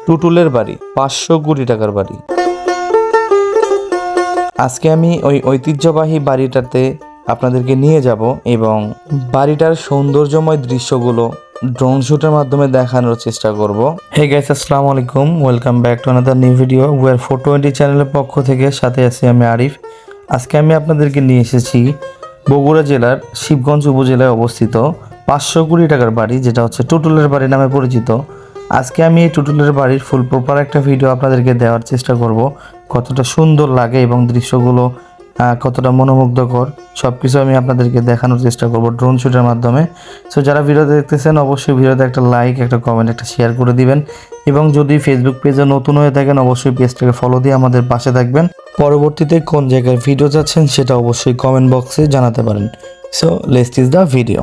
টুটুলের বাড়ি 500 কোটি টাকার বাড়ি। আজকে আমি ওই ঐতিহ্যবাহী বাড়িটাতে আপনাদেরকে নিয়ে যাব এবং বাড়িটার সৌন্দর্যময় দৃশ্যগুলো ড্রোন শুটের মাধ্যমে দেখানোর চেষ্টা করব। হে গাইস, আসসালামু আলাইকুম, welcome back to another new video ওয়ার 420 চ্যানেলের পক্ষ থেকে। সাথে আছি আমি আরিফ। আজকে আমি আপনাদেরকে নিয়ে এসেছি বগুড়া জেলার শিবগঞ্জ উপজেলায় অবস্থিত 500 কোটি টাকার বাড়ি, যেটা হচ্ছে টুটুলের বাড়ি নামে পরিচিত। আজকে আমি এই টুটুলের বাড়ির ফুল প্রপার একটা ভিডিও আপনাদেরকে দেওয়ার চেষ্টা করব, কতটা সুন্দর লাগে এবং দৃশ্যগুলো কতটা মনোমুগ্ধকর সব কিছু আমি আপনাদেরকে দেখানোর চেষ্টা করব ড্রোন শুটের মাধ্যমে। সো যারা ভিডিও দেখতেছেন অবশ্যই ভিডিওতে একটা লাইক, একটা কমেন্ট, একটা শেয়ার করে দিবেন এবং যদি ফেসবুক পেজে নতুন হয়ে থাকেন অবশ্যই পেজটাকে ফলো দিয়ে আমাদের পাশে থাকবেন। পরবর্তীতে কোন জায়গায় ভিডিও চাচ্ছেন সেটা অবশ্যই কমেন্ট বক্সে জানাতে পারেন। So let's start the video.